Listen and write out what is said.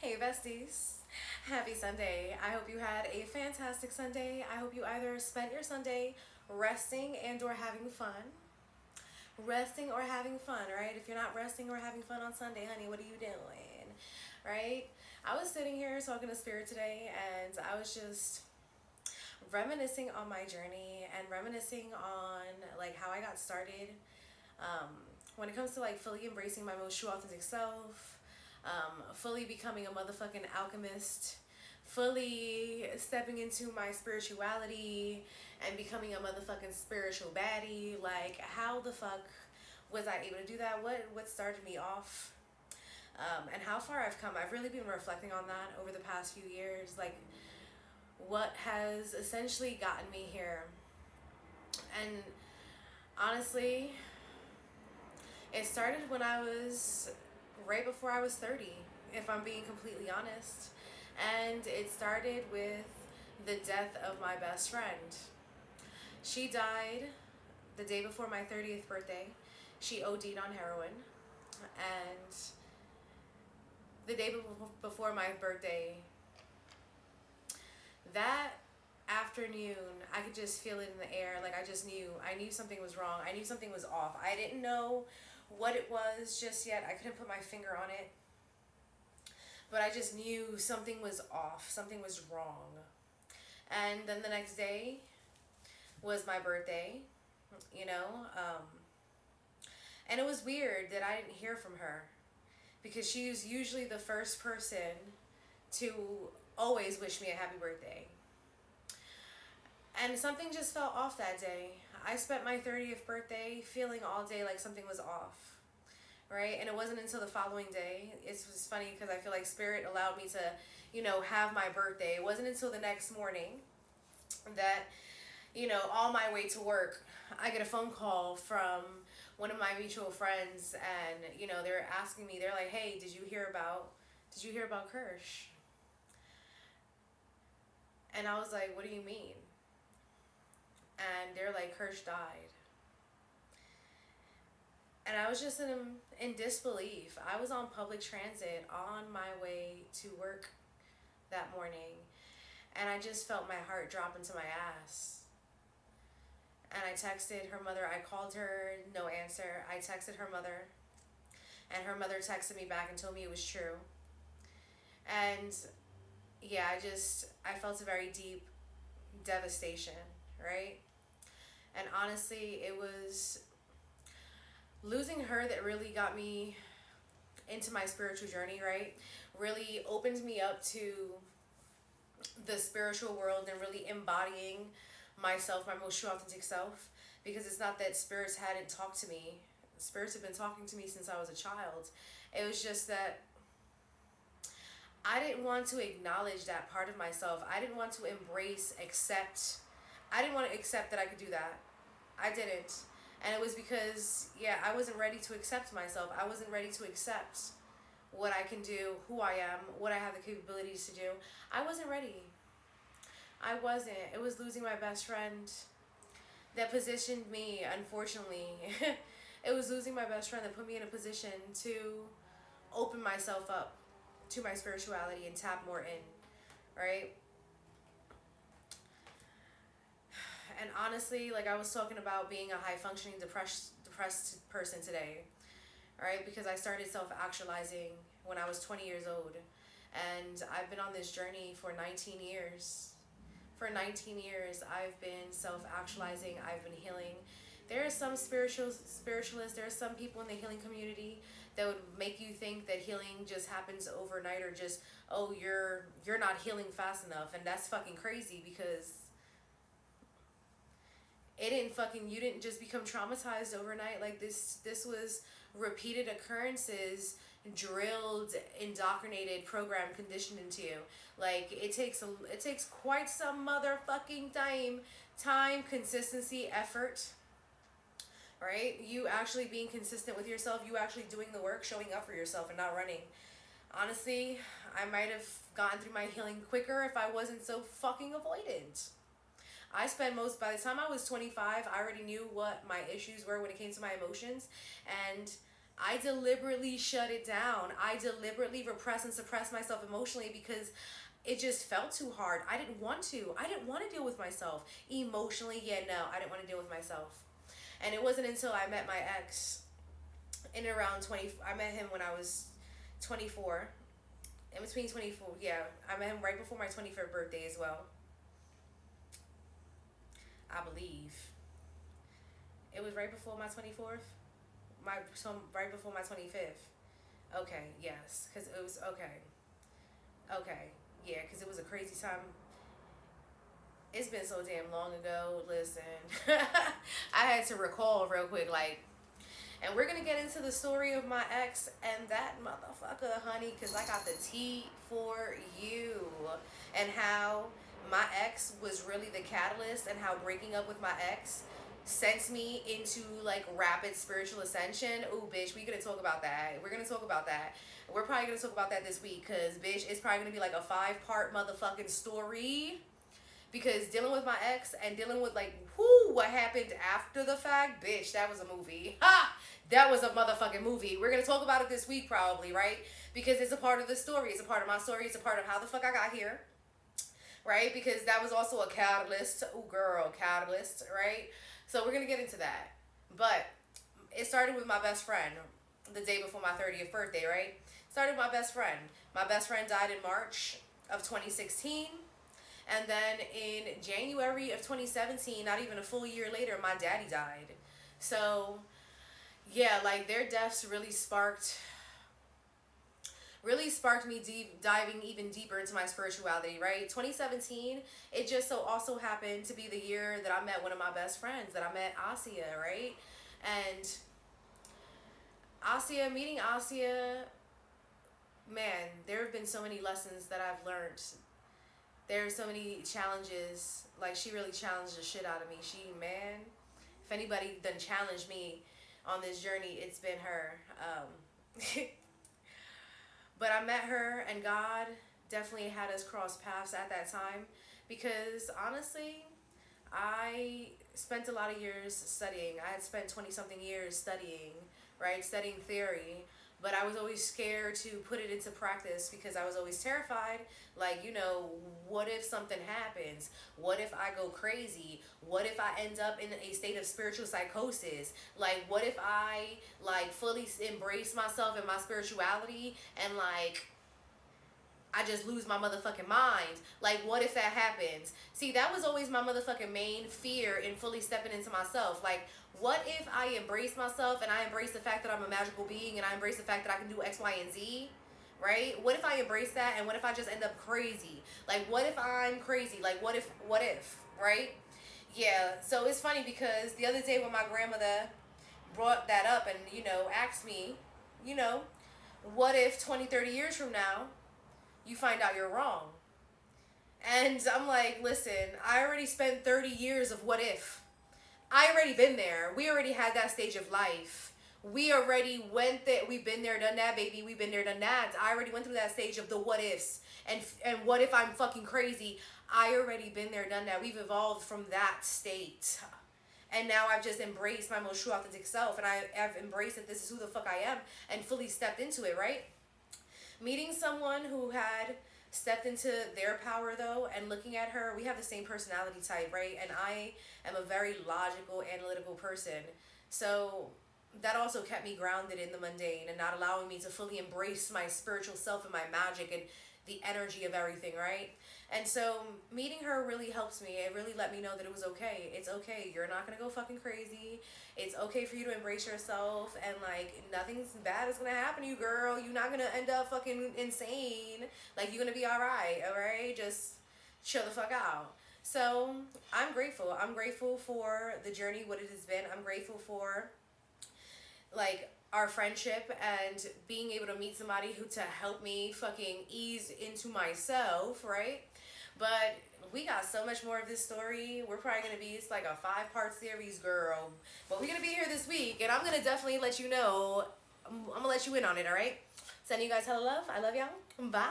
Hey besties, happy Sunday. I hope you had a fantastic Sunday. I hope you either spent your Sunday resting and or having fun. Resting or having fun, right? If you're not resting or having fun on Sunday, honey, what are you doing? Right? I was sitting here talking to Spirit today and I was just reminiscing on my journey and reminiscing on like how I got started. When it comes to like fully embracing my most true authentic self, fully becoming a motherfucking alchemist, fully stepping into my spirituality and becoming a motherfucking spiritual baddie. Like, how the fuck was I able to do that? What started me off? And how far I've come. I've really been reflecting on that over the past few years. Like, what has essentially gotten me here. And honestly, it started when I was right before I was 30, if I'm being completely honest. And it started with the death of my best friend. She died the day before my 30th birthday. She OD'd on heroin. And the day before my birthday, that afternoon, I could just feel it in the air. Like, I knew something was wrong. I knew something was off. I didn't know what it was just yet. I couldn't put my finger on it. But I just knew something was off. Something was wrong. And then the next day was my birthday, you know? And it was weird that I didn't hear from her because she's usually the first person to always wish me a happy birthday. And something just felt off that day. I spent my 30th birthday feeling all day like something was off, right? And it wasn't until the following day. It was funny because I feel like Spirit allowed me to, have my birthday. It wasn't until the next morning that, on my way to work, I get a phone call from one of my mutual friends, and they're asking me. They're like, "Hey, did you hear about Kirsch?" And I was like, "What do you mean?" And they're like, "Kirsch died." And I was just in disbelief. I was on public transit on my way to work that morning, and I just felt my heart drop into my ass. And I texted her mother. I called her, no answer. I texted her mother, and her mother texted me back and told me it was true. And yeah, I felt a very deep devastation, right? And honestly, it was losing her that really got me into my spiritual journey, right? Really opened me up to the spiritual world and really embodying myself, my most true authentic self. Because it's not that spirits hadn't talked to me. Spirits have been talking to me since I was a child. It was just that I didn't want to acknowledge that part of myself. I didn't want to accept. I didn't want to accept that I could do that. I didn't. And it was because, yeah, I wasn't ready to accept myself. I wasn't ready to accept what I can do, who I am, what I have the capabilities to do. I wasn't ready. I wasn't. It was losing my best friend that positioned me, unfortunately. It was losing my best friend that put me in a position to open myself up to my spirituality and tap more in, right? And honestly, like I was talking about being a high functioning depressed person today, right? Because I started self actualizing when I was 20 years old. And I've been on this journey for 19 years. For 19 years, I've been self actualizing, I've been healing. There are some spiritualists, there are some people in the healing community that would make you think that healing just happens overnight, or just, oh, you're not healing fast enough. And that's fucking crazy, because it didn't fucking you didn't just become traumatized overnight. Like, this was repeated occurrences, drilled, indoctrinated, programmed, conditioned into you. Like, it takes quite some motherfucking time, consistency, effort, right? You actually being consistent with yourself, you actually doing the work, showing up for yourself and not running. Honestly, I might have gotten through my healing quicker if I wasn't so fucking avoidant. By the time I was 25, I already knew what my issues were when it came to my emotions. And I deliberately shut it down. I deliberately repress and suppress myself emotionally because it just felt too hard. I didn't want to. I didn't want to deal with myself emotionally. Yeah, no, I didn't want to deal with myself. And it wasn't until I met my ex in around 20. I met him when I was 24. In between 24, yeah, I met him right before my 25th birthday as well. I believe it was right before my 24th. Right before my 25th. Okay, yes, because it was okay. Okay, yeah, because it was a crazy time. It's been so damn long ago. Listen, I had to recall real quick, like, and we're gonna get into the story of my ex and that motherfucker, honey, because I got the tea for you, and how my ex was really the catalyst, and how breaking up with my ex sent me into like rapid spiritual ascension. Ooh, bitch, we gonna talk about that. We're gonna talk about that. We're probably gonna talk about that this week, cause bitch, it's probably gonna be like a 5-part motherfucking story. Because dealing with my ex and dealing with like what happened after the fact, bitch, that was a movie. Ha! That was a motherfucking movie. We're gonna talk about it this week probably, right? Because it's a part of the story. It's a part of my story. It's a part of how the fuck I got here, right? Because that was also a catalyst. Ooh, girl, catalyst, right? So we're gonna get into that. But it started with my best friend the day before my 30th birthday, right? Started with my best friend. My best friend died in March of 2016. And then in January of 2017, not even a full year later, my daddy died. So, yeah, like their deaths really sparked me diving even deeper into my spirituality, right? 2017, it just so also happened to be the year that I met one of my best friends, that I met Asia, right? And meeting Asia, man, there have been so many lessons that I've learned. There's so many challenges. Like, she really challenged the shit out of me. Man, if anybody done challenged me on this journey, it's been her. But I met her, and God definitely had us cross paths at that time. Because, honestly, I spent a lot of years studying. I had spent 20-something years studying, right? Studying theory. But I was always scared to put it into practice because I was always terrified. Like, what if something happens? What if I go crazy? What if I end up in a state of spiritual psychosis? Like, what if I, like, fully embrace myself and my spirituality and, like, I just lose my motherfucking mind? Like, what if that happens? See, that was always my motherfucking main fear in fully stepping into myself. Like, what if I embrace myself and I embrace the fact that I'm a magical being and I embrace the fact that I can do X, Y, and Z, right? What if I embrace that, and what if I just end up crazy? Like, what if I'm crazy? Like, what if, right? Yeah, so it's funny because the other day when my grandmother brought that up and, asked me, you know, what if 20, 30 years from now, you find out you're wrong? And I'm like, listen, I already spent 30 years of what if. I already been there. We already had that stage of life. We already went there. We've been there, done that, baby. We've been there, done that. I already went through that stage of the what ifs. And what if I'm fucking crazy? I already been there, done that. We've evolved from that state. And now I've just embraced my most true authentic self. And I've embraced that this is who the fuck I am and fully stepped into it, right? Meeting someone who had stepped into their power, though, and looking at her, we have the same personality type, right? And I am a very logical, analytical person. So that also kept me grounded in the mundane and not allowing me to fully embrace my spiritual self and my magic and the energy of everything, right? And so meeting her really helps me. It really let me know that it was okay. It's okay. You're not going to go fucking crazy. It's okay for you to embrace yourself, and like nothing's bad is going to happen to you, girl. You're not going to end up fucking insane. Like, you're going to be all right? Just chill the fuck out. So I'm grateful. I'm grateful for the journey, what it has been. I'm grateful for like our friendship and being able to meet somebody who to help me fucking ease into myself, right? But we got so much more of this story. We're probably going to be, it's like a 5-part series, girl. But we're going to be here this week, and I'm going to definitely let you know. I'm going to let you in on it, all right? Sending you guys hella love. I love y'all. Bye.